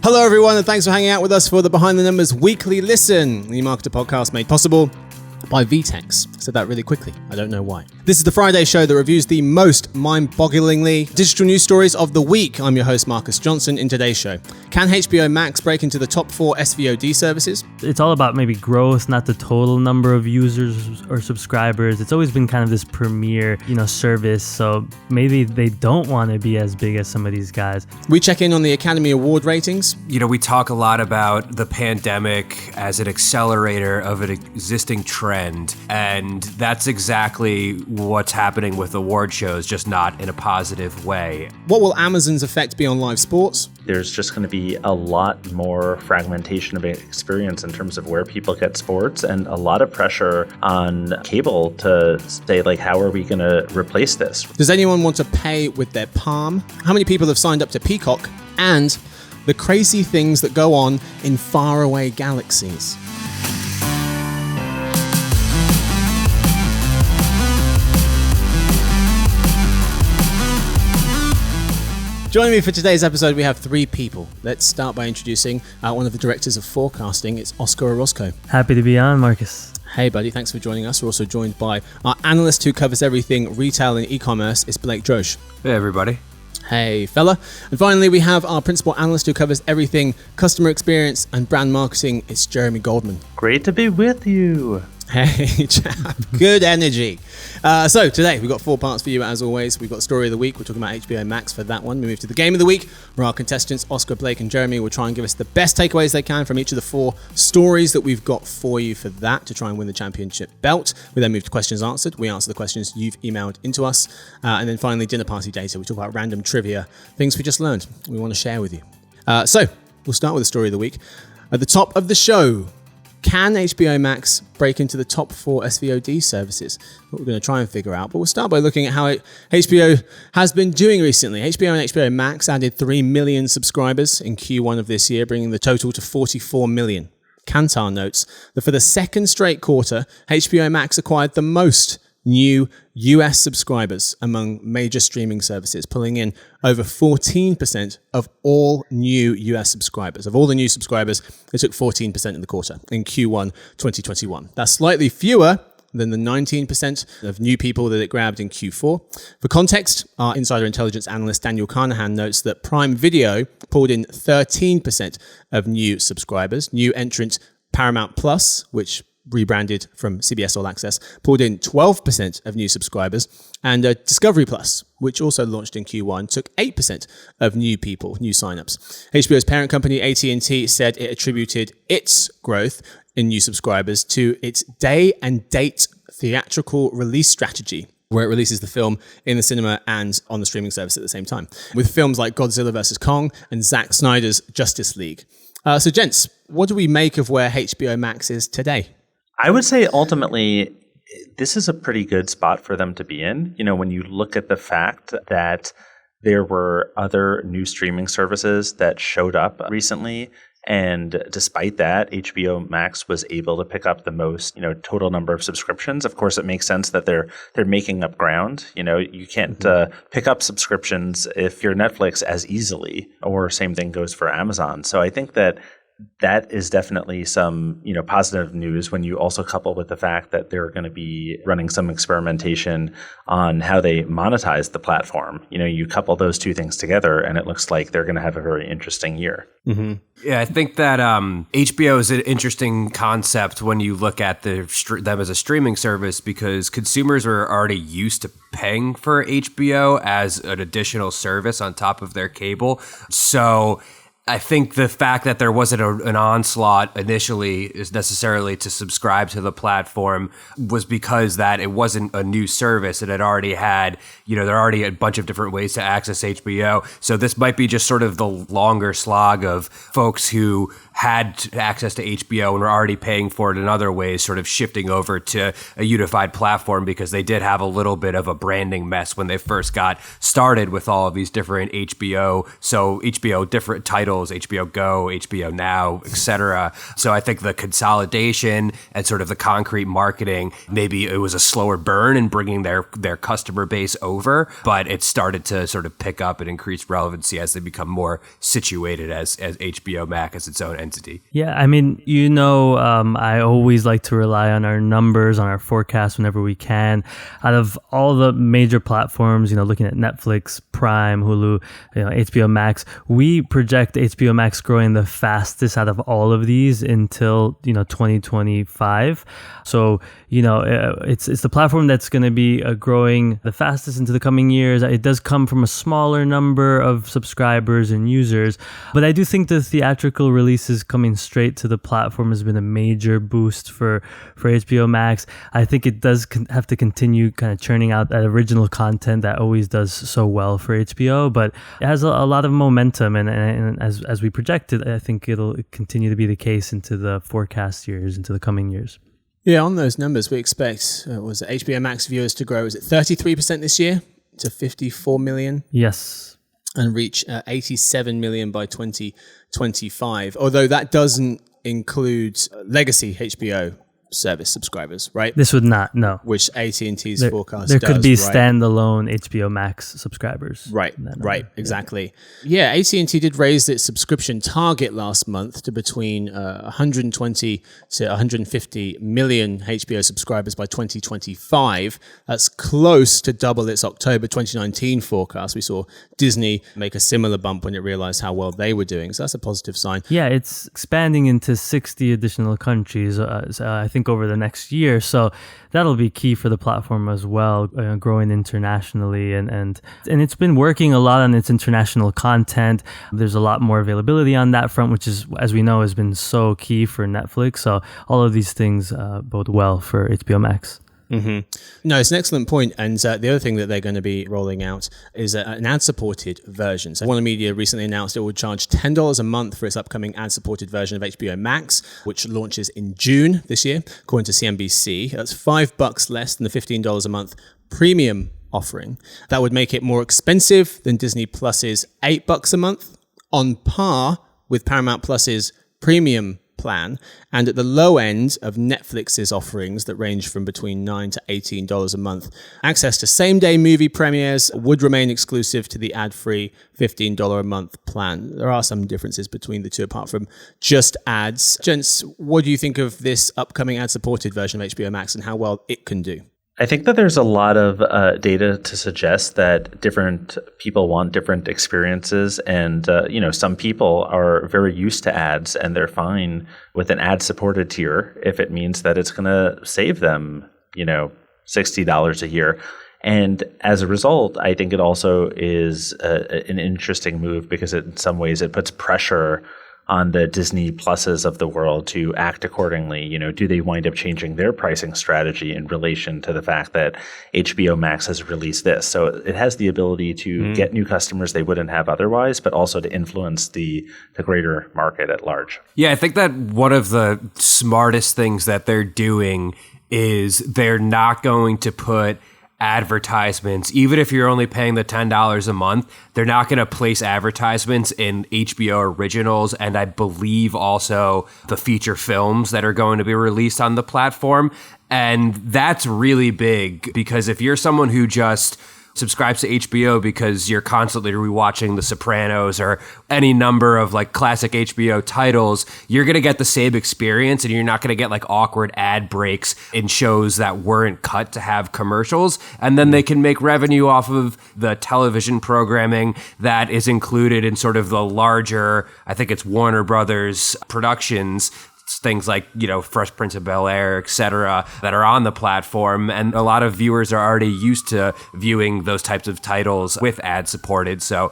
Hello, everyone, and thanks for hanging out with us for the Behind the Numbers Weekly Listen, the marketer podcast made possible by VTEX. I said that really quickly. I don't know why. This is the Friday show that reviews the most mind-bogglingly digital news stories of the week. I'm your host, Marcus Johnson. In today's show, can HBO Max break into the top 4 SVOD services? It's all about maybe growth, not the total number of users or subscribers. It's always been kind of this premier, service. So maybe they don't want to be as big as some of these guys. We check in on the Academy Award ratings. We talk a lot about the pandemic as an accelerator of an existing trend. And that's exactly what's happening with award shows, just not in a positive way. What will Amazon's effect be on live sports? There's just going to be a lot more fragmentation of experience in terms of where people get sports, and a lot of pressure on cable to say, how are we going to replace this? Does anyone want to pay with their palm? How many people have signed up to Peacock? And the crazy things that go on in faraway galaxies. Joining me for today's episode, we have 3 people. Let's start by introducing one of the directors of forecasting. It's Oscar Orozco. Happy to be on, Marcus. Hey, buddy. Thanks for joining us. We're also joined by our analyst who covers everything retail and e-commerce. It's Blake Drosch. Hey, everybody. Hey, fella. And finally, we have our principal analyst who covers everything customer experience and brand marketing. It's Jeremy Goldman. Great to be with you. Hey, chap. Good energy. So today we've got 4 parts for you as always. We've got Story of the Week. We're talking about HBO Max for that one. We move to the Game of the Week, where our contestants, Oscar, Blake and Jeremy, will try and give us the best takeaways they can from each of the 4 stories that we've got for you for that to try and win the championship belt. We then move to questions answered. We answer the questions you've emailed into us. And then finally, dinner party data. We talk about random trivia, things we just learned we want to share with you. So we'll start with the Story of the Week. At the top of the show, can HBO Max break into the top 4 SVOD services? What we're going to try and figure out. But we'll start by looking at how HBO has been doing recently. HBO and HBO Max added 3 million subscribers in Q1 of this year, bringing the total to 44 million. Kantar notes that for the second straight quarter, HBO Max acquired the most new US subscribers among major streaming services, pulling in over 14% of all new US subscribers. Of all the new subscribers, it took 14% in the quarter in Q1 2021. That's slightly fewer than the 19% of new people that it grabbed in Q4. For context, our insider intelligence analyst Daniel Carnahan notes that Prime Video pulled in 13% of new subscribers. New entrant Paramount Plus, which rebranded from CBS All Access, pulled in 12% of new subscribers, and Discovery Plus, which also launched in Q1, took 8% of new people, new signups. HBO's parent company AT&T said it attributed its growth in new subscribers to its day and date theatrical release strategy, where it releases the film in the cinema and on the streaming service at the same time, with films like Godzilla vs. Kong and Zack Snyder's Justice League. So gents, what do we make of where HBO Max is today? I would say ultimately, this is a pretty good spot for them to be in. When you look at the fact that there were other new streaming services that showed up recently, and despite that, HBO Max was able to pick up the most, total number of subscriptions. Of course, it makes sense that they're making up ground. You can't pick up subscriptions if you're Netflix as easily, or same thing goes for Amazon. So I think that is definitely some, positive news when you also couple with the fact that they're going to be running some experimentation on how they monetize the platform. You couple those 2 things together and it looks like they're going to have a very interesting year. Mm-hmm. Yeah, I think that HBO is an interesting concept when you look at them as a streaming service, because consumers are already used to paying for HBO as an additional service on top of their cable. So I think the fact that there wasn't an onslaught initially is necessarily to subscribe to the platform was because that it wasn't a new service. It had already had, there are already a bunch of different ways to access HBO. So this might be just sort of the longer slog of folks who had access to HBO and were already paying for it in other ways, sort of shifting over to a unified platform, because they did have a little bit of a branding mess when they first got started with all of these different HBO. So HBO different titles titles, HBO Go, HBO Now, etc. So I think the consolidation and sort of the concrete marketing, maybe it was a slower burn in bringing their customer base over, but it started to sort of pick up and increase relevancy as they become more situated as HBO Max as its own entity. Yeah, I mean, I always like to rely on our numbers, on our forecasts whenever we can. Out of all the major platforms, looking at Netflix, Prime, Hulu, HBO Max, we project HBO Max growing the fastest out of all of these until 2025. So it's the platform that's going to be growing the fastest into the coming years. It does come from a smaller number of subscribers and users, but I do think the theatrical releases coming straight to the platform has been a major boost for HBO Max. I think it does have to continue kind of churning out that original content that always does so well for HBO, but it has a lot of momentum, and as we projected, I think it'll continue to be the case into the forecast years, into the coming years. Yeah, on those numbers, we expect HBO Max viewers to grow, is it 33% this year to 54 million? Yes. And reach 87 million by 2025. Although that doesn't include legacy HBO service subscribers, right? This would not, no. Which AT&T's forecast There does, could be right? standalone HBO Max subscribers. Right, exactly. Yeah, AT&T did raise its subscription target last month to between 120 to 150 million HBO subscribers by 2025. That's close to double its October 2019 forecast. We saw Disney make a similar bump when it realized how well they were doing. So that's a positive sign. Yeah, it's expanding into 60 additional countries, I think, over the next year. So that'll be key for the platform as well, growing internationally. And it's been working a lot on its international content. There's a lot more availability on that front, which is, as we know, has been so key for Netflix. So all of these things bode well for HBO Max. Mm-hmm. No, it's an excellent point. And the other thing that they're going to be rolling out is an ad-supported version. So Warner Media recently announced it will charge $10 a month for its upcoming ad-supported version of HBO Max, which launches in June this year, according to CNBC. That's $5 less than the $15 a month premium offering. That would make it more expensive than Disney Plus's $8 a month, on par with Paramount Plus's premium plan, and at the low end of Netflix's offerings that range from between $9 to $18 a month. Access to same-day movie premieres would remain exclusive to the ad-free $15 a month plan. There are some differences between the two apart from just ads. Gents, what do you think of this upcoming ad-supported version of HBO Max and how well it can do? I think that there's a lot of data to suggest that different people want different experiences. And, some people are very used to ads and they're fine with an ad-supported tier if it means that it's going to save them, $60 a year. And as a result, I think it also is an interesting move because in some ways it puts pressure on the Disney Pluses of the world to act accordingly. Do they wind up changing their pricing strategy in relation to the fact that HBO Max has released this? So it has the ability to get new customers they wouldn't have otherwise, but also to influence the greater market at large. Yeah, I think that one of the smartest things that they're doing is they're not going to put advertisements, even if you're only paying the $10 a month, they're not going to place advertisements in HBO originals and I believe also the feature films that are going to be released on the platform. And that's really big because if you're someone who just subscribes to HBO because you're constantly rewatching The Sopranos or any number of like classic HBO titles, you're going to get the same experience and you're not going to get like awkward ad breaks in shows that weren't cut to have commercials. And then they can make revenue off of the television programming that is included in sort of the larger, I think it's Warner Brothers productions, things like, Fresh Prince of Bel-Air, et cetera, that are on the platform. And a lot of viewers are already used to viewing those types of titles with ad supported. So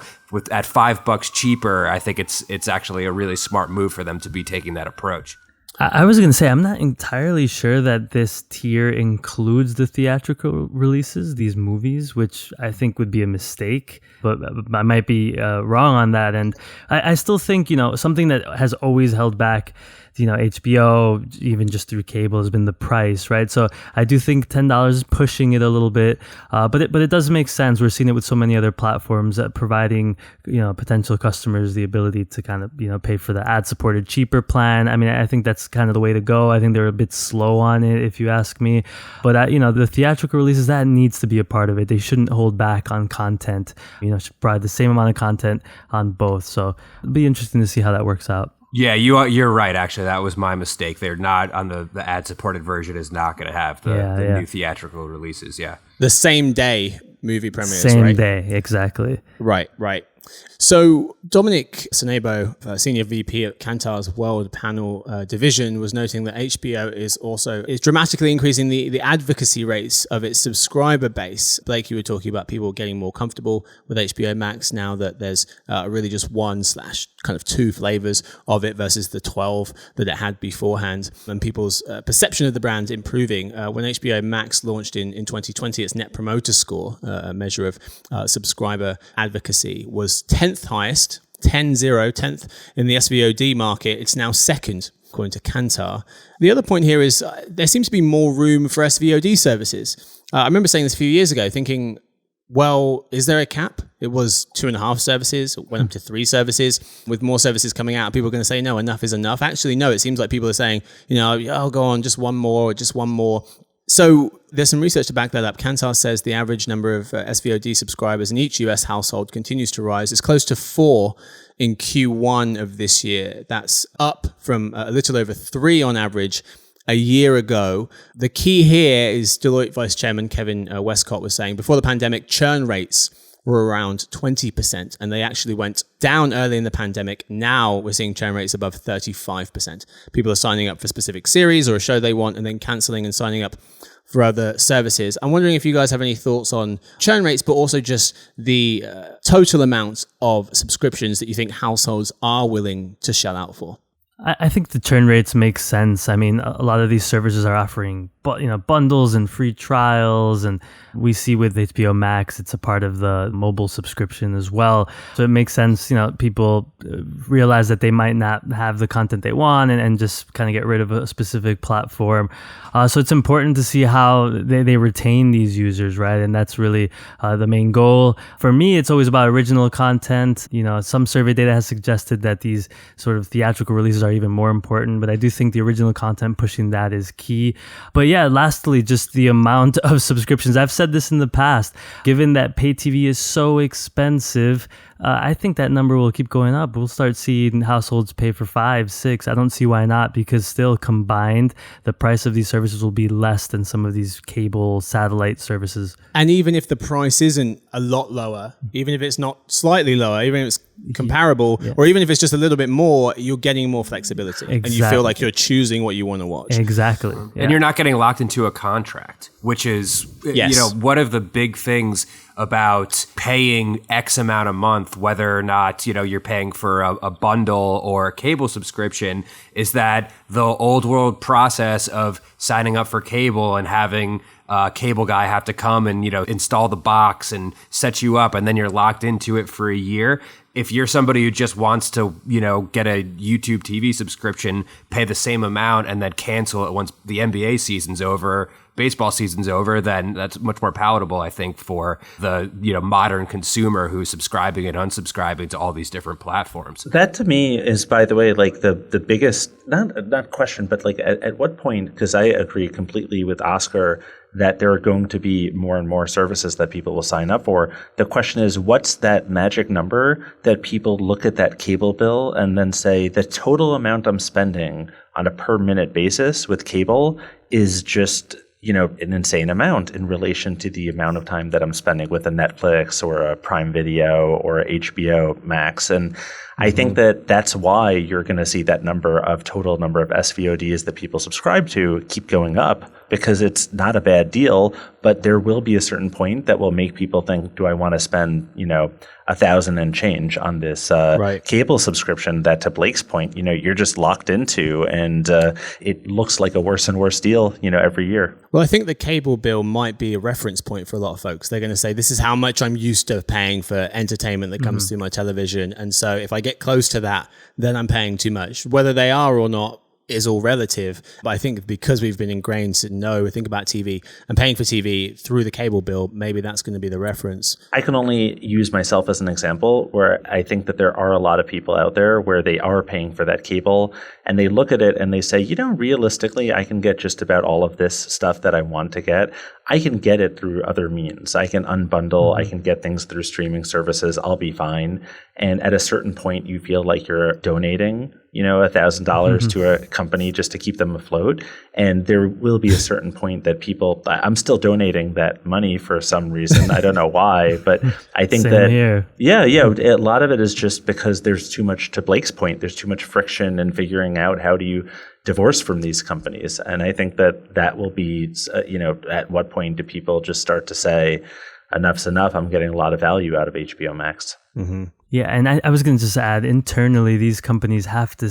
at $5 cheaper, I think it's actually a really smart move for them to be taking that approach. I was going to say, I'm not entirely sure that this tier includes the theatrical releases, these movies, which I think would be a mistake, but I might be wrong on that. And I still think, something that has always held back HBO, even just through cable, has been the price, right? So I do think $10 is pushing it a little bit, but it does make sense. We're seeing it with so many other platforms providing potential customers the ability to kind of pay for the ad-supported cheaper plan. I mean, I think that's kind of the way to go. I think they're a bit slow on it, if you ask me. But the theatrical releases, that needs to be a part of it. They shouldn't hold back on content. Should provide the same amount of content on both. So it'll be interesting to see how that works out. Yeah, you're right. Actually, that was my mistake. They're not on the ad-supported version is not going to have the new theatrical releases. Yeah, the same day movie premieres. Same day, exactly. Right. So Dominic Senebo, Senior VP at Kantar's World Panel Division, was noting that HBO is dramatically increasing the advocacy rates of its subscriber base. Blake, you were talking about people getting more comfortable with HBO Max now that there's really just one / kind of two flavors of it versus the 12 that it had beforehand, and people's perception of the brand improving. When HBO Max launched in 2020, its Net Promoter Score, a measure of subscriber advocacy, was 10th highest, 10th in the SVOD market. It's now second, according to Kantar. The other point here is there seems to be more room for SVOD services. I remember saying this a few years ago, thinking, well, is there a cap? It was 2.5 services, it went up to 3 services. With more services coming out, people are going to say, no, enough is enough. Actually, no, it seems like people are saying, I'll go on, just one more. So there's some research to back that up. Kantar says the average number of SVOD subscribers in each US household continues to rise. It's close to 4 in Q1 of this year. That's up from a little over 3 on average a year ago. The key here is Deloitte Vice Chairman Kevin Westcott was saying before the pandemic, churn rates were around 20%, and they actually went down early in the pandemic. Now we're seeing churn rates above 35%. People are signing up for specific series or a show they want and then canceling and signing up for other services. I'm wondering if you guys have any thoughts on churn rates, but also just the total amount of subscriptions that you think households are willing to shell out for. I think the churn rates make sense. I mean, a lot of these services are offering bundles and free trials, and we see with HBO Max, it's a part of the mobile subscription as well. So it makes sense, people realize that they might not have the content they want and just kind of get rid of a specific platform. So it's important to see how they retain these users, right? And that's really the main goal. For me, it's always about original content. Some survey data has suggested that these sort of theatrical releases are even more important, but I do think the original content pushing that is key. But yeah, lastly, just the amount of subscriptions. I've said this in the past, given that pay TV is so expensive, I think that number will keep going up. We'll start seeing households pay for 5, 6. I don't see why not, because still combined, the price of these services will be less than some of these cable satellite services. And even if the price isn't a lot lower, even if it's not slightly lower, even if it's comparable, or even if it's just a little bit more, you're getting more flexibility. Exactly. And you feel like you're choosing what you want to watch. Exactly. Yeah. And you're not getting locked into a contract, which is, one of the big things about paying X amount a month, whether or not, you're paying for a bundle or a cable subscription, is that the old world process of signing up for cable and having a cable guy have to come and, install the box and set you up, and then you're locked into it for a year. If you're somebody who just wants to, get a YouTube TV subscription, pay the same amount, and then cancel it once the NBA season's over, baseball season's over, then that's much more palatable, I think, for the modern consumer who's subscribing and unsubscribing to all these different platforms. That to me is, by the way, like the biggest not question, but like at what point? Because I agree completely with Oscar that there are going to be more and more services that people will sign up for. The question is, what's that magic number that people look at that cable bill and then say the total amount I'm spending on a per minute basis with cable is just an insane amount in relation to the amount of time that I'm spending with a Netflix or a Prime Video or a HBO Max. And I think that that's why you're going to see that total number of SVODs that people subscribe to keep going up, because it's not a bad deal, but there will be a certain point that will make people think, do I want to spend, $1,000 and change on this cable subscription that, to Blake's point, you're just locked into, and it looks like a worse and worse deal, every year. Well, I think the cable bill might be a reference point for a lot of folks. They're going to say, this is how much I'm used to paying for entertainment that comes through my television. And so if I get close to that, then I'm paying too much. Whether they are or not, is all relative. But I think because we've been ingrained to think about TV and paying for TV through the cable bill, maybe that's going to be the reference. I can only use myself as an example where I think that there are a lot of people out there where they are paying for that cable and they look at it and they say, realistically, I can get just about all of this stuff that I want to get. I can get it through other means. I can unbundle. I can get things through streaming services. I'll be fine. And at a certain point, you feel like you're donating, $1,000 to a company just to keep them afloat. And there will be a certain point that I'm still donating that money for some reason. I don't know why, but I think Same here. A lot of it is just because there's too much, to Blake's point, there's too much friction in figuring out how do you divorce from these companies. And I think that will be, at what point do people just start to say, enough's enough, I'm getting a lot of value out of HBO Max. Mm-hmm. Yeah, and I was going to just add, internally, these companies have to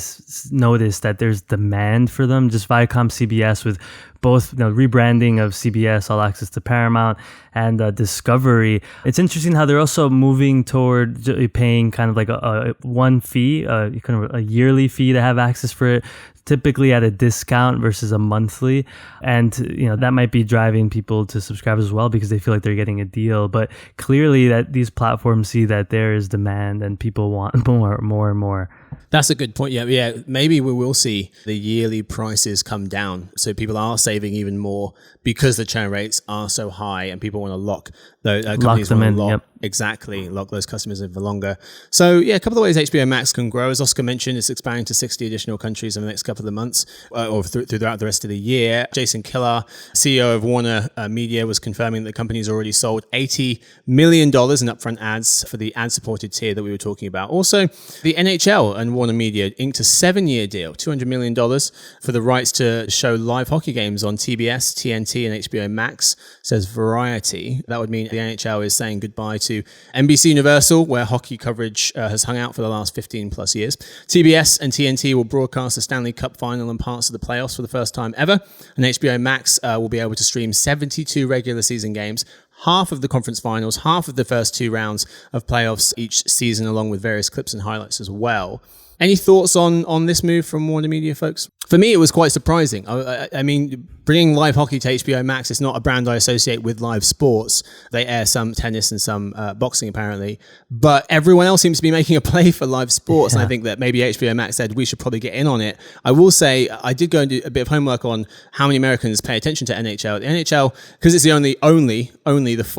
notice that there's demand for them. Just Viacom, CBS, with both rebranding of CBS All Access to Paramount and Discovery. It's interesting how they're also moving toward paying kind of like a one fee, kind of a yearly fee to have access for it, typically at a discount versus a monthly. And that might be driving people to subscribe as well because they feel like they're getting a deal. But clearly that these platforms see that there is demand and people want more and more. That's a good point. Yeah. Maybe we will see the yearly prices come down. So people are saving even more because the churn rates are so high and people want to lock those companies them in. Yep. Exactly. Lock those customers in for longer. So a couple of ways HBO Max can grow. As Oscar mentioned, it's expanding to 60 additional countries in the next couple of months or throughout the rest of the year. Jason Kilar, CEO of Warner Media, was confirming that the company's already sold $80 million in upfront ads for the ad-supported tier that we were talking about. Also, the NHL and Warner Media inked a 7-year deal, $200 million for the rights to show live hockey games on TBS, TNT, and HBO Max, says Variety. That would mean the NHL is saying goodbye to NBC Universal, where hockey coverage has hung out for the last 15 plus years. TBS and TNT will broadcast the Stanley Cup final and parts of the playoffs for the first time ever. And HBO Max will be able to stream 72 regular season games, half of the conference finals, half of the first 2 rounds of playoffs each season, along with various clips and highlights as well. Any thoughts on this move from Warner Media, folks? For me, it was quite surprising. I mean, bringing live hockey to HBO Max is not a brand I associate with live sports. They air some tennis and some boxing, apparently. But everyone else seems to be making a play for live sports. Yeah. And I think that maybe HBO Max said we should probably get in on it. I will say, I did go and do a bit of homework on how many Americans pay attention to NHL. The NHL, because it's the only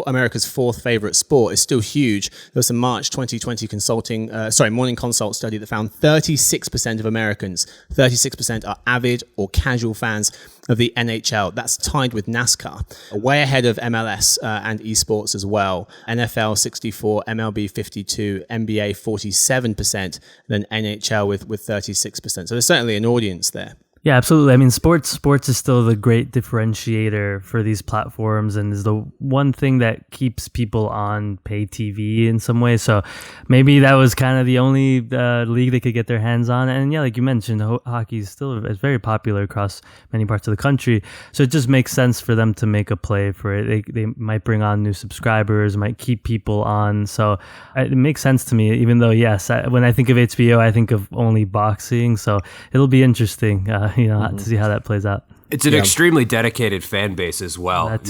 America's 4th favorite sport, is still huge. There was some March 2020 Morning Consult study that found 36% of Americans, 36% are avid or casual fans of the NHL. That's tied with NASCAR, way ahead of MLS and esports as well. NFL 64, MLB 52, NBA 47%, then NHL with 36%. So there's certainly an audience there. Yeah, absolutely. I mean, sports is still the great differentiator for these platforms and is the one thing that keeps people on pay TV in some way. So maybe that was kind of the only league they could get their hands on. And yeah, like you mentioned, hockey is very popular across many parts of the country. So it just makes sense for them to make a play for it. They might bring on new subscribers, might keep people on. So it makes sense to me, even though, yes, when I think of HBO, I think of only boxing. So it'll be interesting. To see how that plays out. It's an extremely dedicated fan base as well. If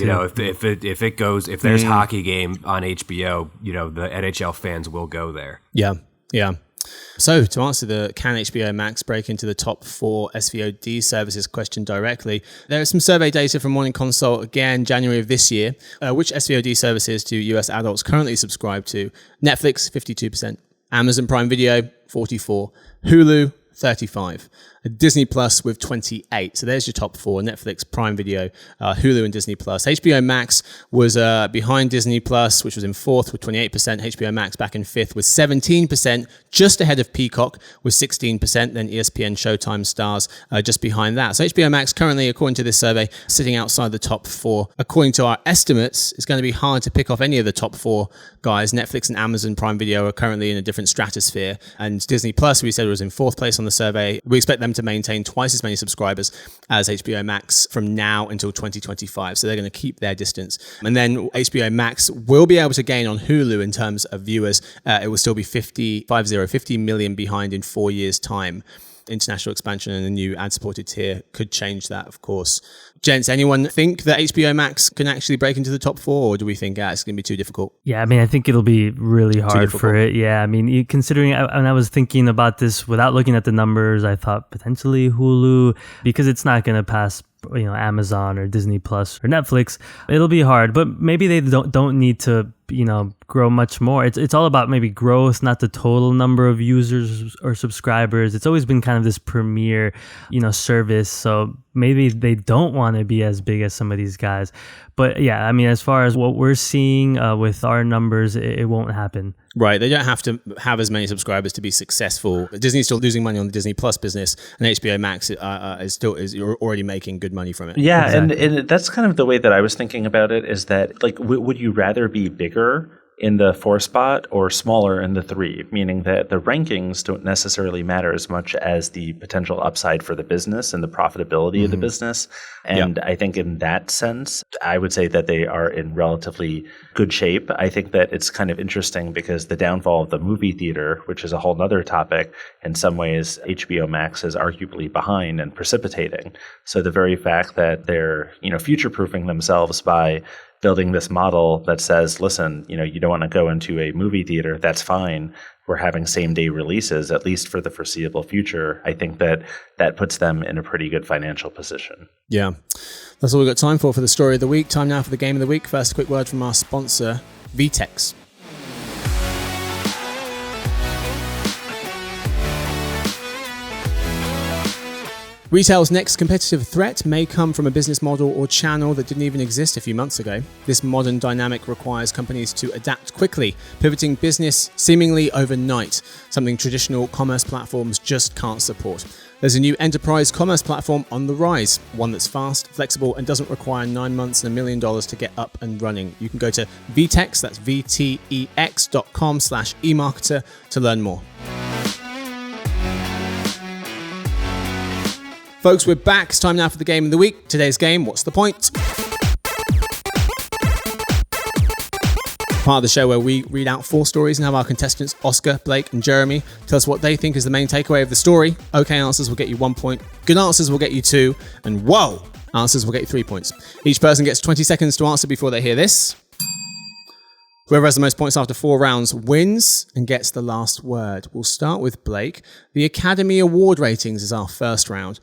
there's hockey game on HBO, the NHL fans will go there. Yeah. So to answer can HBO Max break into the top 4 SVOD services question directly, there is some survey data from Morning Consult, again, January of this year. Which SVOD services do US adults currently subscribe to? Netflix, 52%. Amazon Prime Video, 44%. Hulu, 35%. Disney Plus with 28%. So there's your top 4: Netflix, Prime Video, Hulu, and Disney Plus. HBO Max was behind Disney Plus, which was in 4th with 28%. HBO Max back in 5th with 17%, just ahead of Peacock with 16%. Then ESPN, Showtime, Stars just behind that. So HBO Max currently, according to this survey, sitting outside the top 4. According to our estimates, it's going to be hard to pick off any of the top 4 guys. Netflix and Amazon Prime Video are currently in a different stratosphere. And Disney Plus, we said, was in 4th place on the survey. We expect them to maintain twice as many subscribers as HBO Max from now until 2025. So they're going to keep their distance. And then HBO Max will be able to gain on Hulu in terms of viewers. It will still be 50 million behind in 4 years' time. international expansion and a new ad-supported tier could change that, of course. Gents, anyone think that HBO Max can actually break into the top 4, or do we think it's going to be too difficult? Yeah, I mean, I think it'll be really hard for it. Yeah, I mean, considering when I was thinking about this without looking at the numbers, I thought potentially Hulu, because it's not going to pass Amazon or Disney Plus or Netflix. It'll be hard, but maybe they don't need to grow much more. It's all about maybe growth, not the total number of users or subscribers. It's always been kind of this premier service, so maybe they don't want to be as big as some of these guys. But yeah, I mean, as far as what we're seeing with our numbers, it won't happen. Right, they don't have to have as many subscribers to be successful. Disney's still losing money on the Disney Plus business, and HBO Max is already making good money from it. Yeah, exactly. and that's kind of the way that I was thinking about it, is that, like, would you rather be bigger in the 4 spot or smaller in the 3, meaning that the rankings don't necessarily matter as much as the potential upside for the business and the profitability of the business. And I think in that sense, I would say that they are in relatively good shape. I think that it's kind of interesting because the downfall of the movie theater, which is a whole nother topic, in some ways HBO Max is arguably behind and precipitating. So the very fact that they're, future-proofing themselves by building this model that says, listen, you don't want to go into a movie theater, that's fine. We're having same-day releases, at least for the foreseeable future. I think that puts them in a pretty good financial position. Yeah. That's all we've got time for the story of the week. Time now for the game of the week. First, a quick word from our sponsor, VTEX. Retail's next competitive threat may come from a business model or channel that didn't even exist a few months ago. This modern dynamic requires companies to adapt quickly, pivoting business seemingly overnight, something traditional commerce platforms just can't support. There's a new enterprise commerce platform on the rise, one that's fast, flexible, and doesn't require 9 months and $1 million to get up and running. You can go to VTEX, that's VTEX.com/eMarketer to learn more. Folks, we're back. It's time now for the game of the week. Today's game, What's the Point? Part of the show where we read out 4 stories and have our contestants, Oscar, Blake, and Jeremy, tell us what they think is the main takeaway of the story. Okay answers will get you 1 point. Good answers will get you 2. And whoa, answers will get you 3 points. Each person gets 20 seconds to answer before they hear this. Whoever has the most points after 4 rounds wins and gets the last word. We'll start with Blake. The Academy Award ratings is our first round.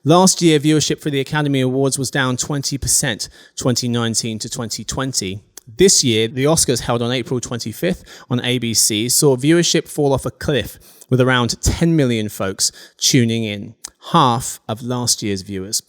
Last year, viewership for the Academy Awards was down 20%, 2019 to 2020. This year, the Oscars, held on April 25th on ABC, saw viewership fall off a cliff with around 10 million folks tuning in, half of last year's viewers.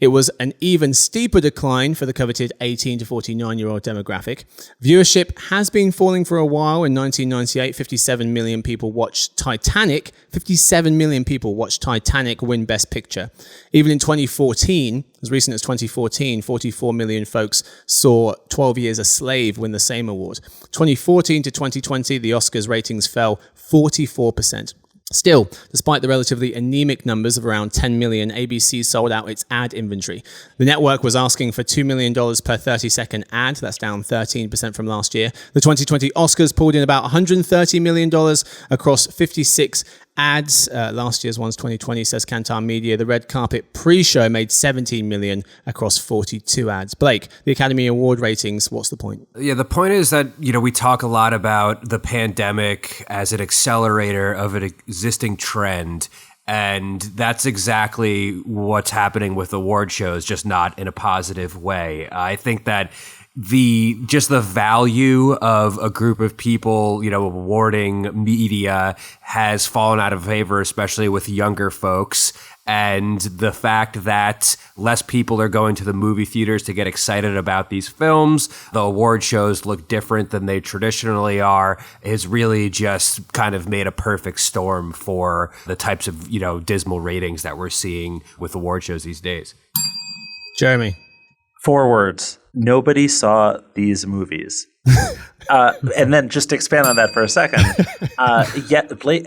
It was an even steeper decline for the coveted 18 to 49-year-old demographic. Viewership has been falling for a while. In 1998, 57 million people watched Titanic. 57 million people watched Titanic win Best Picture. Even in 2014, as recent as 2014, 44 million folks saw 12 Years a Slave win the same award. 2014 to 2020, the Oscars ratings fell 44%. Still, despite the relatively anemic numbers of around 10 million, ABC sold out its ad inventory. The network was asking for $2 million per 30-second ad. That's down 13% from last year. The 2020 Oscars pulled in about $130 million across 56 ads. Last year's one's 2020, says Kantar Media. The red carpet pre-show made $17 million across 42 ads. Blake, the Academy Award ratings, what's the point? Yeah, the point is that, we talk a lot about the pandemic as an accelerator of an existing trend. And that's exactly what's happening with award shows, just not in a positive way. I think that the value of a group of people, awarding media has fallen out of favor, especially with younger folks. And the fact that less people are going to the movie theaters to get excited about these films, the award shows look different than they traditionally are, has really just kind of made a perfect storm for the types of, dismal ratings that we're seeing with award shows these days. Jeremy. 4 words. Nobody saw these movies. And then just to expand on that for a second.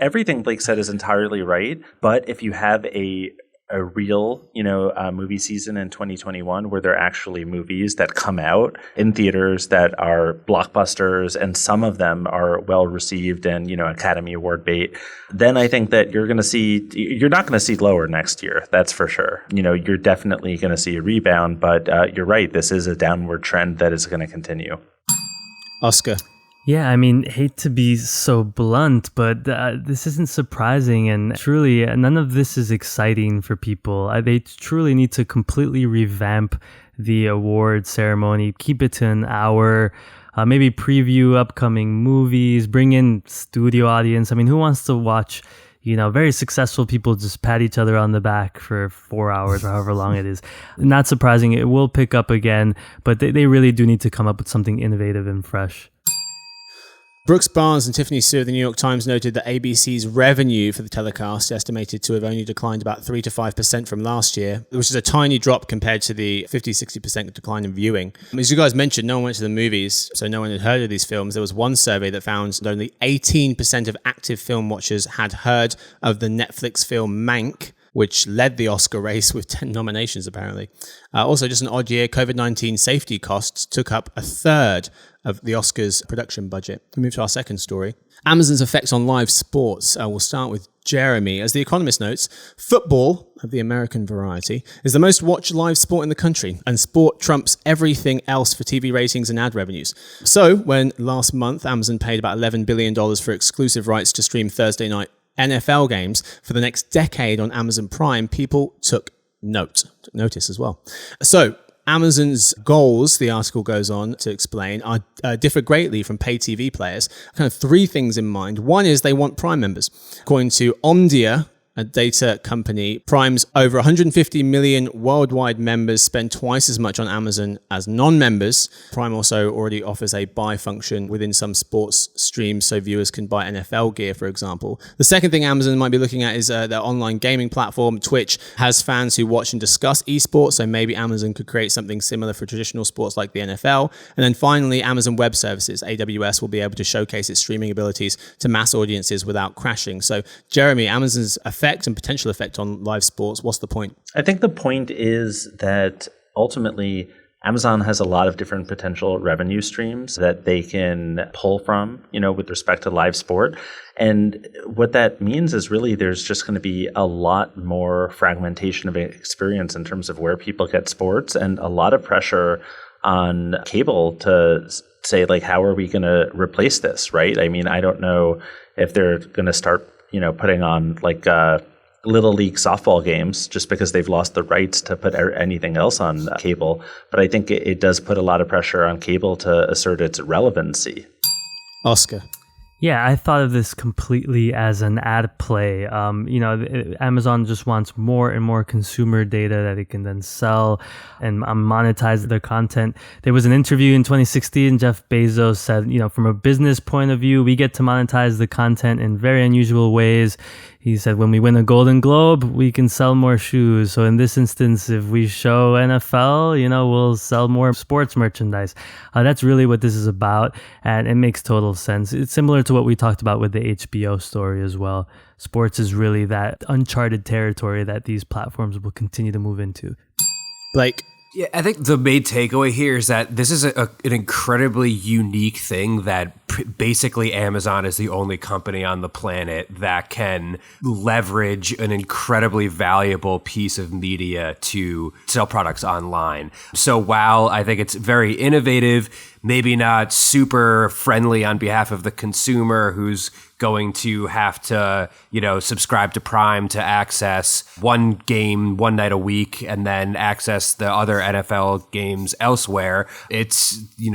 Everything Blake said is entirely right. But if you have a a real, movie season in 2021 where there are actually movies that come out in theaters that are blockbusters and some of them are well received and, Academy Award bait, then I think that you're not going to see lower next year. That's for sure. You're definitely going to see a rebound, but you're right. This is a downward trend that is going to continue. Oscar. Yeah, I mean, hate to be so blunt, but this isn't surprising, and truly, none of this is exciting for people. They truly need to completely revamp the award ceremony, keep it to an hour, maybe preview upcoming movies, bring in studio audience. I mean, who wants to watch, very successful people just pat each other on the back for 4 hours or however long it is? Not surprising, it will pick up again, but they really do need to come up with something innovative and fresh. Brooks Barnes and Tiffany Sue of the New York Times noted that ABC's revenue for the telecast estimated to have only declined about 3 to 5% from last year, which is a tiny drop compared to the 50-60% decline in viewing. As you guys mentioned, no one went to the movies, so no one had heard of these films. There was one survey that found that only 18% of active film watchers had heard of the Netflix film Mank, which led the Oscar race with 10 nominations, apparently. Also, just an odd year, COVID-19 safety costs took up a third of the Oscars production budget. We move to our second story. Amazon's effect on live sports. We'll start with Jeremy. As The Economist notes, football, of the American variety, is the most watched live sport in the country, and sport trumps everything else for TV ratings and ad revenues. So, when last month Amazon paid about $11 billion for exclusive rights to stream Thursday night NFL games for the next decade on Amazon Prime, people took notice as well. So, Amazon's goals, the article goes on to explain, differ greatly from pay TV players. Kind of three things in mind. One is they want Prime members. According to Omdia, a data company, Prime's over 150 million worldwide members spend twice as much on Amazon as non-members. Prime also already offers a buy function within some sports streams so viewers can buy NFL gear, for example. The second thing Amazon might be looking at is their online gaming platform. Twitch has fans who watch and discuss esports, so maybe Amazon could create something similar for traditional sports like the NFL. And then finally, Amazon Web Services, AWS, will be able to showcase its streaming abilities to mass audiences without crashing. So, Jeremy, Amazon's effect and potential effect on live sports, what's the point? I think the point is that ultimately Amazon has a lot of different potential revenue streams that they can pull from, with respect to live sport. And what that means is really there's just going to be a lot more fragmentation of experience in terms of where people get sports, and a lot of pressure on cable to say, like, how are we going to replace this, right? I mean, I don't know if they're going to start putting on like little league softball games just because they've lost the rights to put anything else on cable. But I think it does put a lot of pressure on cable to assert its relevancy. Oscar. Yeah, I thought of this completely as an ad play. Amazon just wants more and more consumer data that it can then sell and monetize their content. There was an interview in 2016. Jeff Bezos said, from a business point of view, we get to monetize the content in very unusual ways. He said, when we win a Golden Globe, we can sell more shoes. So in this instance, if we show NFL, we'll sell more sports merchandise. That's really what this is about. And it makes total sense. It's similar to what we talked about with the HBO story as well. Sports is really that uncharted territory that these platforms will continue to move into. Blake. Yeah, I think the main takeaway here is that this is an incredibly unique thing that basically Amazon is the only company on the planet that can leverage an incredibly valuable piece of media to sell products online. So while I think it's very innovative, maybe not super friendly on behalf of the consumer who's going to have to, subscribe to Prime to access one game one night a week and then access the other NFL games elsewhere. It's, you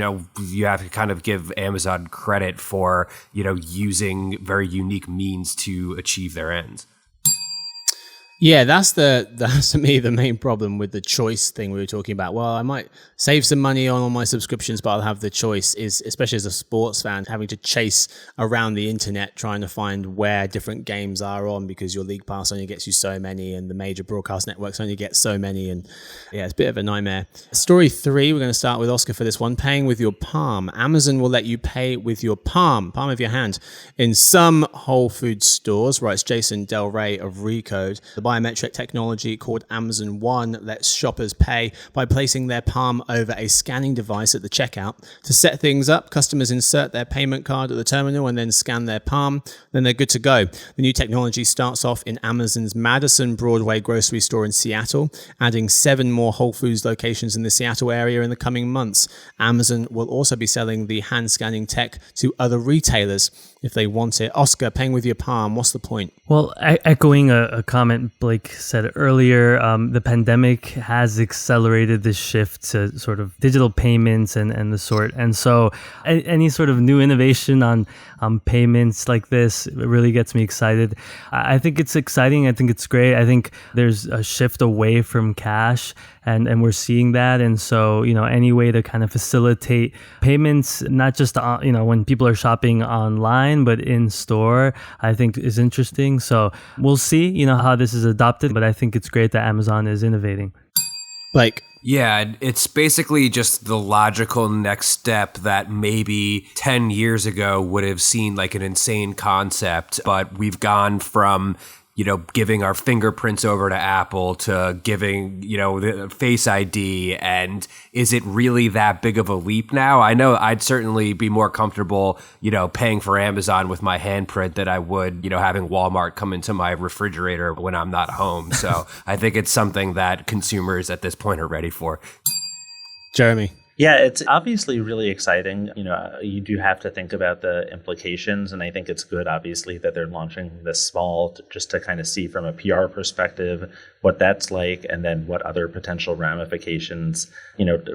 have to kind of give Amazon credit for, using very unique means to achieve their ends. Yeah, that's to me the main problem with the choice thing we were talking about. Well, I might save some money on all my subscriptions, but I'll have the choice, is especially as a sports fan, having to chase around the internet trying to find where different games are on, because your League Pass only gets you so many and the major broadcast networks only get so many. And yeah, it's a bit of a nightmare. Story 3, we're going to start with Oscar for this one. Paying with your palm. Amazon will let you pay with your palm of your hand in some Whole Foods stores, writes Jason Del Rey of Recode. The biometric technology called Amazon One lets shoppers pay by placing their palm over a scanning device at the checkout. To set things up, customers insert their payment card at the terminal and then scan their palm. Then they're good to go. The new technology starts off in Amazon's Madison Broadway grocery store in Seattle, adding 7 more Whole Foods locations in the Seattle area in the coming months. Amazon will also be selling the hand scanning tech to other retailers if they want it. Oscar, paying with your palm, what's the point? Well, echoing a comment Blake said earlier, the pandemic has accelerated this shift to sort of digital payments and the sort. And so any sort of new innovation on payments like this really gets me excited. I think it's exciting. I think it's great. I think there's a shift away from cash, and we're seeing that. And so, any way to kind of facilitate payments, not just, when people are shopping online, but in store, I think is interesting. So we'll see, how this is adopted, but I think it's great that Amazon is innovating. Like, yeah, it's basically just the logical next step that maybe 10 years ago would have seemed like an insane concept, but we've gone from giving our fingerprints over to Apple to giving, the Face ID. And is it really that big of a leap now? I know I'd certainly be more comfortable, paying for Amazon with my handprint than I would, having Walmart come into my refrigerator when I'm not home. So I think it's something that consumers at this point are ready for. Jeremy. Yeah, it's obviously really exciting. You do have to think about the implications, and I think it's good, obviously, that they're launching this small just to kind of see from a PR perspective what that's like, and then what other potential ramifications.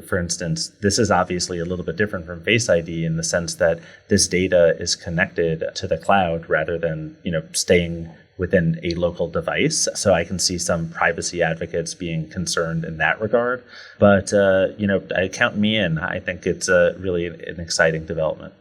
For instance, this is obviously a little bit different from Face ID in the sense that this data is connected to the cloud rather than, staying within a local device. So I can see some privacy advocates being concerned in that regard. But, I count me in. I think it's really an exciting development.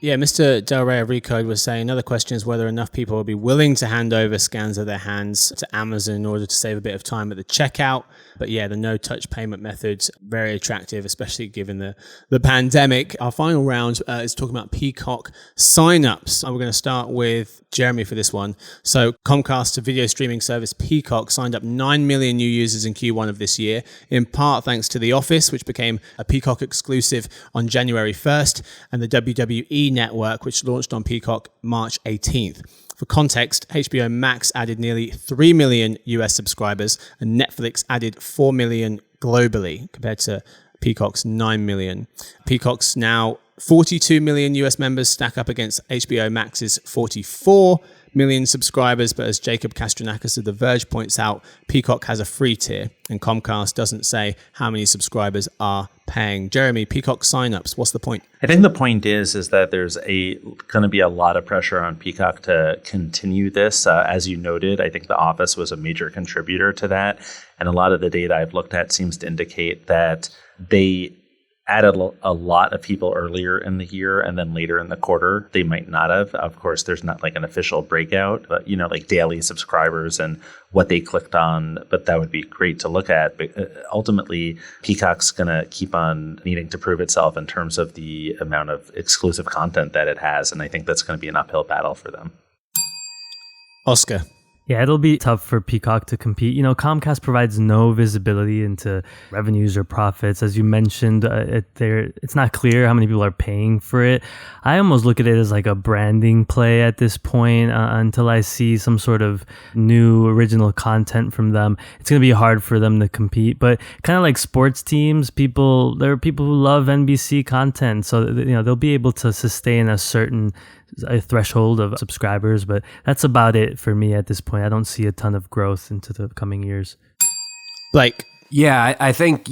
Yeah, Mr. Del Rey of Recode was saying another question is whether enough people will be willing to hand over scans of their hands to Amazon in order to save a bit of time at the checkout. But yeah, the no-touch payment method's very attractive, especially given the pandemic. Our final round is talking about Peacock signups. And we're going to start with Jeremy for this one. So Comcast's video streaming service Peacock signed up 9 million new users in Q1 of this year, in part thanks to The Office, which became a Peacock exclusive on January 1st, and the WWE Network, which launched on Peacock March 18th. For context, HBO Max added nearly 3 million US subscribers, and Netflix added 4 million globally, compared to Peacock's 9 million. Peacock's now 42 million US members stack up against HBO Max's 44 million subscribers, but as Jacob Kastronakis of The Verge points out, Peacock has a free tier, and Comcast doesn't say how many subscribers are paying. Jeremy, Peacock signups, what's the point? I think the point is that there's going to be a lot of pressure on Peacock to continue this. As you noted, I think The Office was a major contributor to that, and a lot of the data I've looked at seems to indicate that they added a lot of people earlier in the year, and then later in the quarter they might not have. Of course, there's not like an official breakout, but like daily subscribers and what they clicked on, but that would be great to look at. But ultimately, Peacock's going to keep on needing to prove itself in terms of the amount of exclusive content that it has, and I think that's going to be an uphill battle for them. Oscar. Yeah, it'll be tough for Peacock to compete. Comcast provides no visibility into revenues or profits. As you mentioned, it's not clear how many people are paying for it. I almost look at it as like a branding play at this point until I see some sort of new original content from them. It's going to be hard for them to compete. But kind of like sports teams, there are people who love NBC content. So, they'll be able to sustain a threshold of subscribers, but that's about it for me at this point. I don't see a ton of growth into the coming years. Blake. Yeah, I think,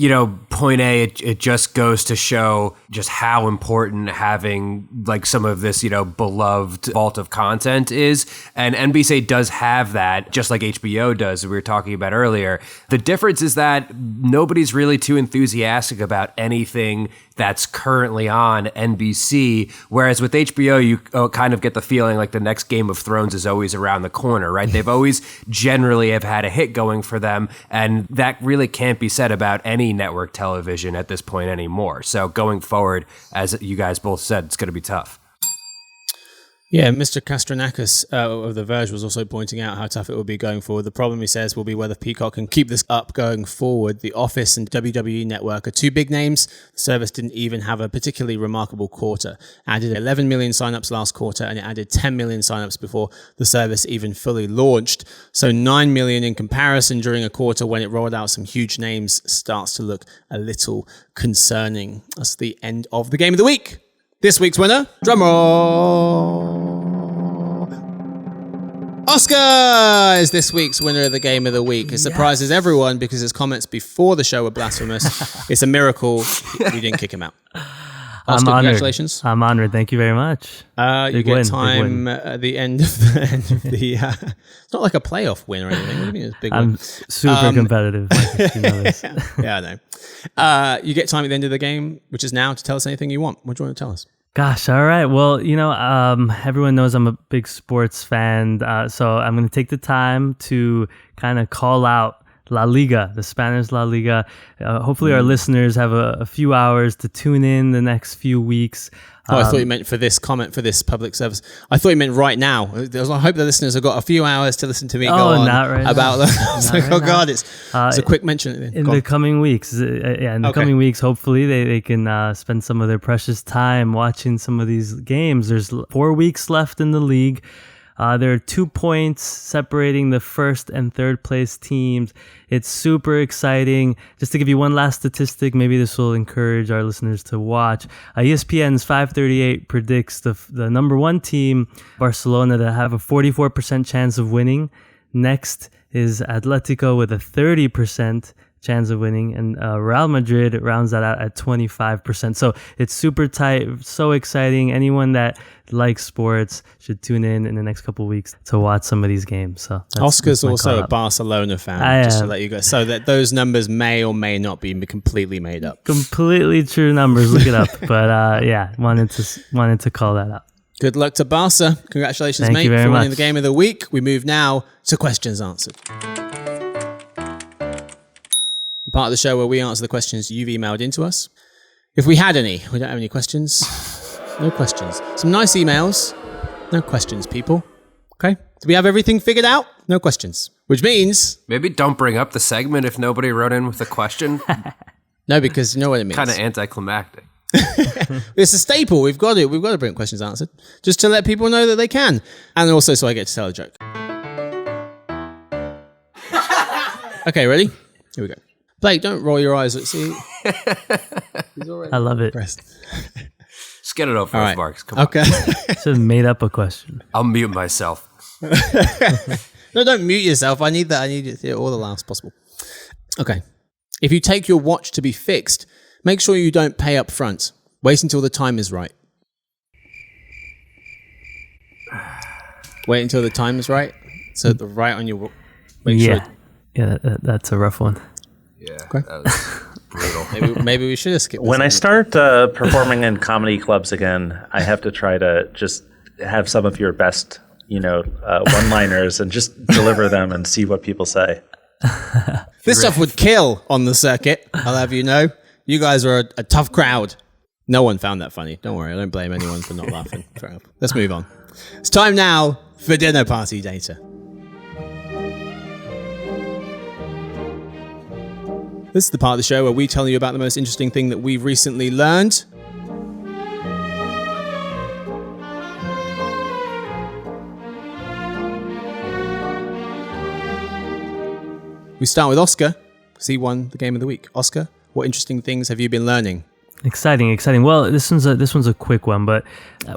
point A, it just goes to show just how important having like some of this, beloved vault of content is. And NBC does have that, just like HBO does, we were talking about earlier. The difference is that nobody's really too enthusiastic about anything that's currently on NBC, whereas with HBO, you kind of get the feeling like the next Game of Thrones is always around the corner, right? They've always generally have had a hit going for them, and that really can't be said about any network television at this point anymore. So going forward, as you guys both said, it's going to be tough. Yeah, Mr. Kastronakis of The Verge was also pointing out how tough it will be going forward. The problem, he says, will be whether Peacock can keep this up going forward. The Office and WWE Network are two big names. The service didn't even have a particularly remarkable quarter. Added 11 million signups last quarter, and it added 10 million signups before the service even fully launched. So 9 million in comparison during a quarter when it rolled out some huge names starts to look a little concerning. That's the end of the game of the week. This week's winner, drumroll, Oscar is this week's winner of the game of the week. It surprises everyone because his comments before the show were blasphemous. It's a miracle we didn't kick him out. Oscar, congratulations. I'm honored. Thank you very much. You get time at the end of the it's not like a playoff win or anything. What do you mean it's a big I'm win? super competitive. Like, you know this. Yeah, I know. You get time at the end of the game, which is now, to tell us anything you want. What do you want to tell us? Gosh, all right. Well, everyone knows I'm a big sports fan, so I'm going to take the time to kind of call out La Liga, the Spanish La Liga. Hopefully our listeners have a few hours to tune in the next few weeks. I thought you meant for this comment, for this public service. I thought you meant right now. I hope the listeners have got a few hours to listen to me go on about that. I was like, oh God, it's a quick mention. In the coming weeks, coming weeks, hopefully they can spend some of their precious time watching some of these games. There's 4 weeks left in the league. There are 2 points separating the first and third place teams. It's super exciting. Just to give you one last statistic, maybe this will encourage our listeners to watch. ESPN's 538 predicts the number one team, Barcelona, to have a 44% chance of winning. Next is Atletico with a 30% chance of winning, and Real Madrid rounds that out at 25%. So it's super tight, so exciting. Anyone that likes sports should tune in the next couple of weeks to watch some of these games. So Oscar's also a Barcelona fan, just to let you go, so that those numbers may or may not be completely made up. Completely true numbers. Look it up. But wanted to call that out. Good luck to Barca. Congratulations, Thank mate, you very for winning much. the game of the week. We move now to questions answered. Part of the show where we answer the questions you've emailed into us. If we had any, we don't have any questions. No questions. Some nice emails. No questions, people. Okay? Do we have everything figured out? No questions. Which means... Maybe don't bring up the segment if nobody wrote in with a question. No, because you know what it means. Kind of anticlimactic. It's a staple. We've got to bring questions answered. Just to let people know that they can. And also so I get to tell a joke. Okay, ready? Here we go. Blake, don't roll your eyes. Let's see. I love it. Just get it over with, Marks. Come on. Okay. Should have made up a question. I'll mute myself. No, don't mute yourself. I need that. I need it to hear all the laughs possible. Okay. If you take your watch to be fixed, make sure you don't pay up front. Wait until the time is right. Wait until the time is right? So the right on your... That's a rough one. Yeah, Okay. that was brutal. Maybe we should have skipped this. When I start performing in comedy clubs again, I have to try to just have some of your best, one-liners and just deliver them and see what people say. This stuff would kill on the circuit, I'll have you know. You guys are a tough crowd. No one found that funny. Don't worry, I don't blame anyone for not laughing. Fair enough. Let's move on. It's time now for dinner party data. This is the part of the show where we tell you about the most interesting thing that we've recently learned. We start with Oscar, because he won the game of the week. Oscar, what interesting things have you been learning? Exciting. Well, this one's a quick one, but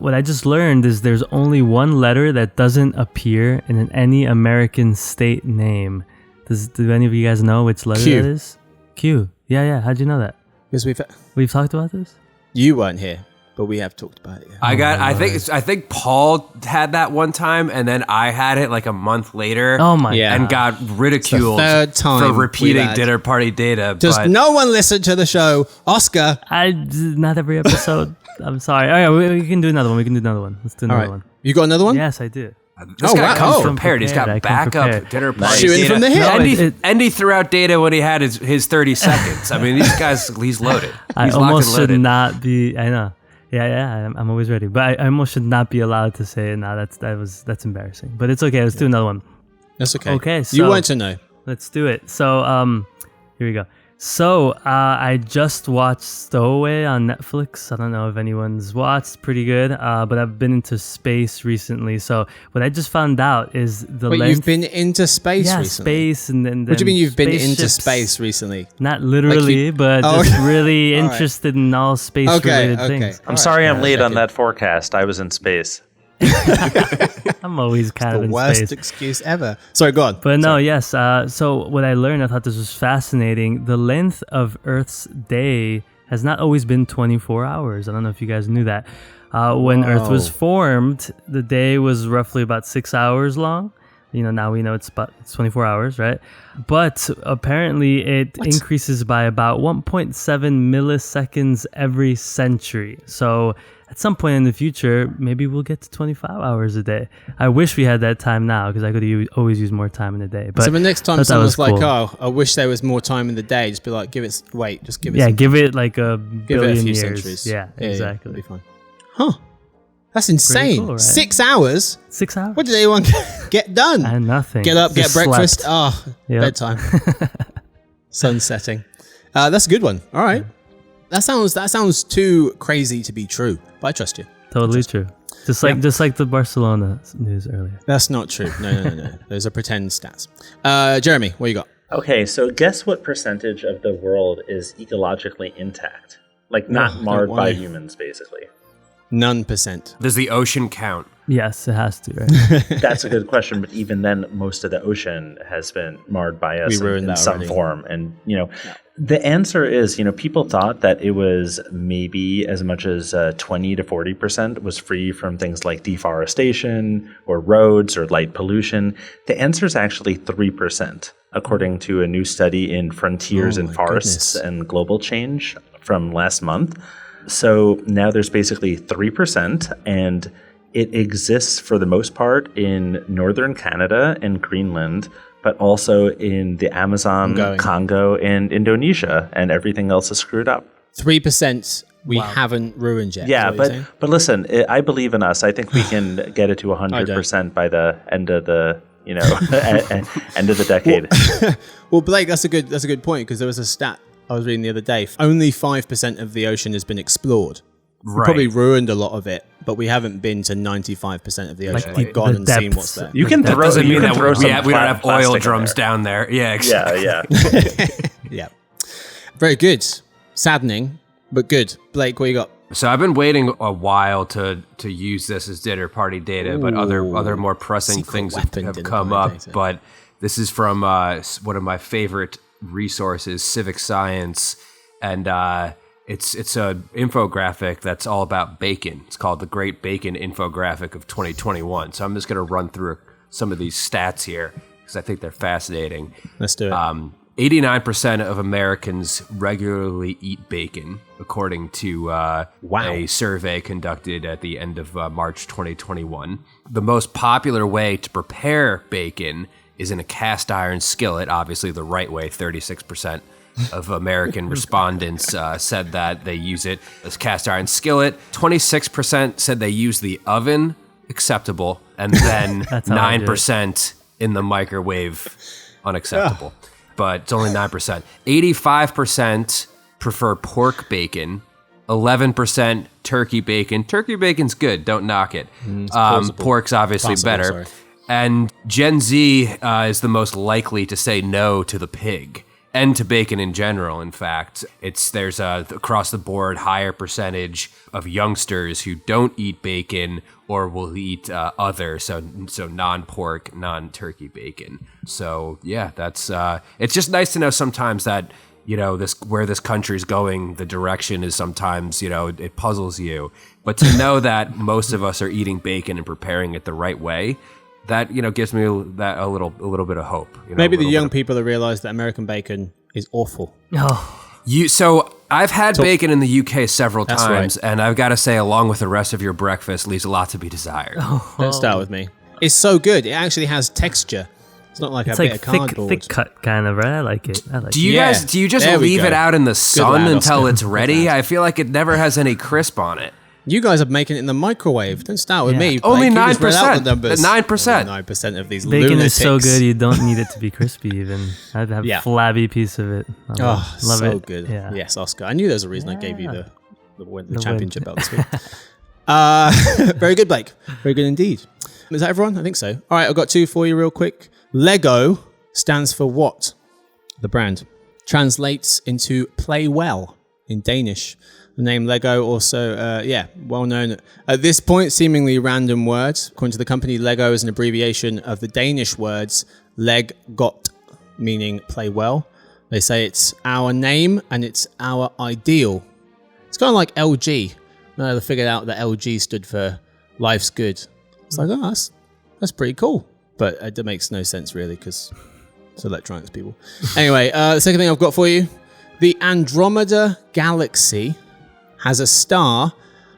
what I just learned is there's only one letter that doesn't appear in any American state name. Do any of you guys know which letter Q. that is? Q. Yeah. How'd you know that? Because We've talked about this? you weren't here, but we have talked about it. Yeah. I think Paul had that one time, and then I had it like a month later. Oh my Yeah. And got ridiculed third time for we've repeating had- dinner party data. Does but no one listen to the show? Oscar. Not every episode. I'm sorry. All right, we can do another one. Let's do All another right. one. You got another one? Yes, I do. this Oh, guy wow. comes Oh. prepared. He's got I come backup prepared. dinner party Shooting data. from the hip. No, And he threw out data when he had his 30 seconds. I mean, these guys, he's loaded. I He's almost locked and should loaded. not be. I know. I'm always ready. But I almost should not be allowed to say it now. That's embarrassing. But it's okay. Let's do another one. That's okay. Okay, so you want to know. Let's do it. So here we go. So I just watched Stowaway on Netflix. I don't know if anyone's watched. Pretty good. But I've been into space recently. So what I just found out is the Wait, length. you've been into space recently? Space and then. What do you mean you've been into spaceships. space recently? Not literally, but just really interested in all space-related things. I'm sorry I'm late on that forecast. I was in space. I'm always kind of The in worst space. excuse ever. Sorry, go on. But no, yes. So what I learned, I thought this was fascinating. The length of Earth's day has not always been 24 hours. I don't know if you guys knew that. When Earth was formed, the day was roughly about 6 hours long. Now we know it's 24 hours, right? But apparently it increases by about 1.7 milliseconds every century. So at some point in the future, maybe we'll get to 25 hours a day. I wish we had that time now because I could always use more time in the day. But so the next time someone's cool. like, "Oh, I wish there was more time in the day," just be like, "Give it some Yeah, give it like a give billion it a few years. centuries." Yeah, exactly. That'll be fine. Huh? That's insane. Cool, right? 6 hours. 6 hours. What did anyone get done? And nothing. Get up, Just get breakfast. slept. Bedtime. Sun setting. That's a good one. All right. That sounds too crazy to be true, but I trust you. Totally true. Just like the Barcelona news earlier. That's not true. No. Those are pretend stats. Jeremy, what you got? Okay, so guess what percentage of the world is ecologically intact? Like not marred by humans, basically. None percent. Does the ocean count? Yes, it has to, right? That's a good question, but even then, most of the ocean has been marred by us in some form. And, the answer is, people thought that it was maybe as much as 20 to 40% was free from things like deforestation or roads or light pollution. The answer is actually 3%, according to a new study in Frontiers in Forests and Global Change from last month. So now there's basically 3%, and it exists for the most part in northern Canada and Greenland, but also in the Amazon, Congo, and Indonesia, and everything else is screwed up. 3% we haven't ruined yet. Yeah, but listen, I believe in us. I think we can get it to 100% by the end of the end of the decade. Well, Blake, that's a good point, because there was a stat I was reading the other day. Only 5% of the ocean has been explored. Right. We probably ruined a lot of it, but we haven't been to 95% of the ocean. We've gone and seen what's there. You can throw. Doesn't mean that we don't have oil plastic drums down there. Yeah, exactly. Yeah. Yeah. Very good. Saddening, but good. Blake, what you got? So I've been waiting a while to use this as dinner party data, but other more pressing things have come up. Data. But this is from one of my favorite resources, Civic Science, and it's an infographic that's all about bacon. It's called the Great Bacon Infographic of 2021. So I'm just going to run through some of these stats here because I think they're fascinating. Let's do it. 89% of Americans regularly eat bacon, according to a survey conducted at the end of March 2021. The most popular way to prepare bacon is in a cast iron skillet, obviously the right way. 36% of American respondents said that they use it as cast iron skillet. 26% said they use the oven, acceptable, and then 9% in the microwave, unacceptable. But it's only 9%. 85% prefer pork bacon. 11% turkey bacon. Turkey bacon's good. Don't knock it. Pork's obviously better. Sorry. And Gen Z is the most likely to say no to the pig and to bacon in general. In fact, there's a across the board higher percentage of youngsters who don't eat bacon or will eat other, so non-pork, non-turkey bacon. So yeah, that's it's just nice to know sometimes that where this country's going, the direction is sometimes it puzzles you, but to know that most of us are eating bacon and preparing it the right way. That gives me a little bit of hope. Maybe the young people that realize that American bacon is awful. So I've had bacon in the UK several times, and I've got to say, along with the rest of your breakfast, leaves a lot to be desired. Don't start with me. It's so good. It actually has texture. It's not like a bit of cardboard. Thick cut kind of, right? I like it. Do you just leave it out in the sun until it's ready? I feel like it never has any crisp on it. You guys are making it in the microwave. Don't start with me. Only Blake. You just read out the 9%. numbers. 9%. 9% of these Bacon lunatics. is so good, you don't need it to be crispy even. I'd have a flabby piece of it. Oh, love so it. good. Yeah. Yes, Oscar. I knew there was a reason I gave you the championship belt this week. Very good, Blake. Very good indeed. Is that everyone? I think so. All right, I've got 2 for you real quick. Lego stands for what? The brand translates into play well in Danish. The name Lego also, well known. At this point, seemingly random words. According to the company, Lego is an abbreviation of the Danish words leg godt, meaning play well. They say it's our name and it's our ideal. It's kind of like LG. They figured out that LG stood for life's good. It's like, oh, that's pretty cool. But it makes no sense really because it's electronics people. Anyway, the second thing I've got for you, the Andromeda galaxy has a star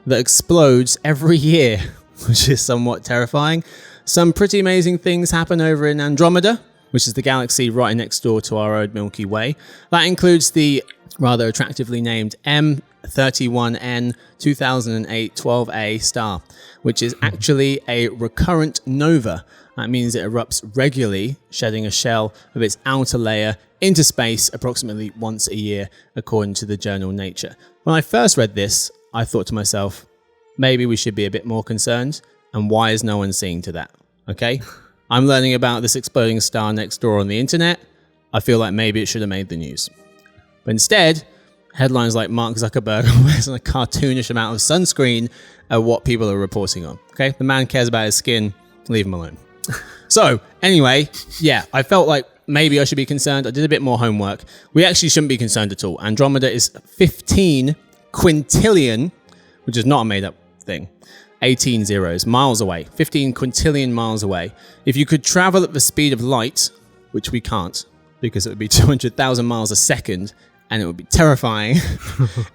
that explodes every year, which is somewhat terrifying. Some pretty amazing things happen over in Andromeda, which is the galaxy right next door to our own Milky Way. That includes the rather attractively named M31N 2008 12A star, which is actually a recurrent nova. That means it erupts regularly, shedding a shell of its outer layer into space approximately once a year, according to the journal Nature. When I first read this, I thought to myself, maybe we should be a bit more concerned, and why is no one seeing to that? Okay? I'm learning about this exploding star next door on the internet. I feel like maybe it should have made the news. But instead, headlines like Mark Zuckerberg wears a cartoonish amount of sunscreen are what people are reporting on. Okay? The man cares about his skin. Leave him alone. So, anyway, yeah, I felt like maybe I should be concerned. I did a bit more homework. We actually shouldn't be concerned at all. Andromeda is 15 quintillion, which is not a made-up thing, 18 zeros, miles away, 15 quintillion miles away. If you could travel at the speed of light, which we can't, because it would be 200,000 miles a second, and it would be terrifying,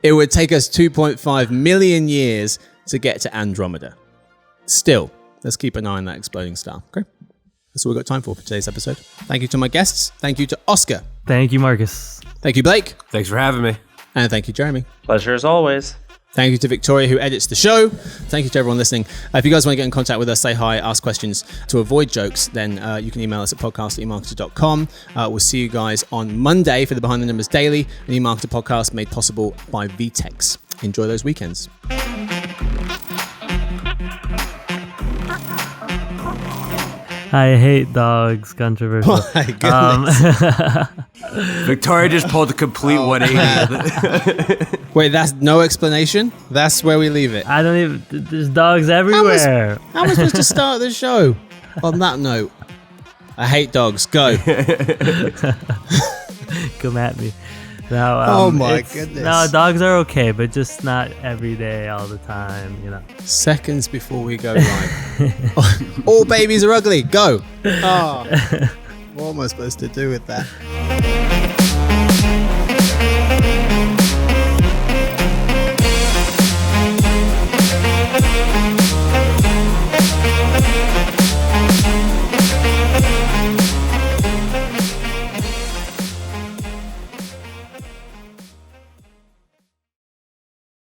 it would take us 2.5 million years to get to Andromeda. Still, let's keep an eye on that exploding star, okay? That's all we've got time for today's episode. Thank you to my guests. Thank you to Oscar. Thank you, Marcus. Thank you, Blake. Thanks for having me. And thank you, Jeremy. Pleasure as always. Thank you to Victoria, who edits the show. Thank you to everyone listening. If you guys want to get in contact with us, say hi, ask questions to avoid jokes, then you can email us at podcast@emarketer.com. We'll see you guys on Monday for the Behind the Numbers Daily, an eMarketer podcast made possible by VTEX. Enjoy those weekends. I hate dogs. Controversial. My goodness. Victoria just pulled a complete 180. Wait, that's no explanation? That's where we leave it. I don't even. There's dogs everywhere. How am I supposed to start the show on that note? I hate dogs. Go. Come at me. No, oh my goodness. No, dogs are okay, but just not every day, all the time, you know. Seconds before we go live. All babies are ugly. Go. Oh. What am I supposed to do with that?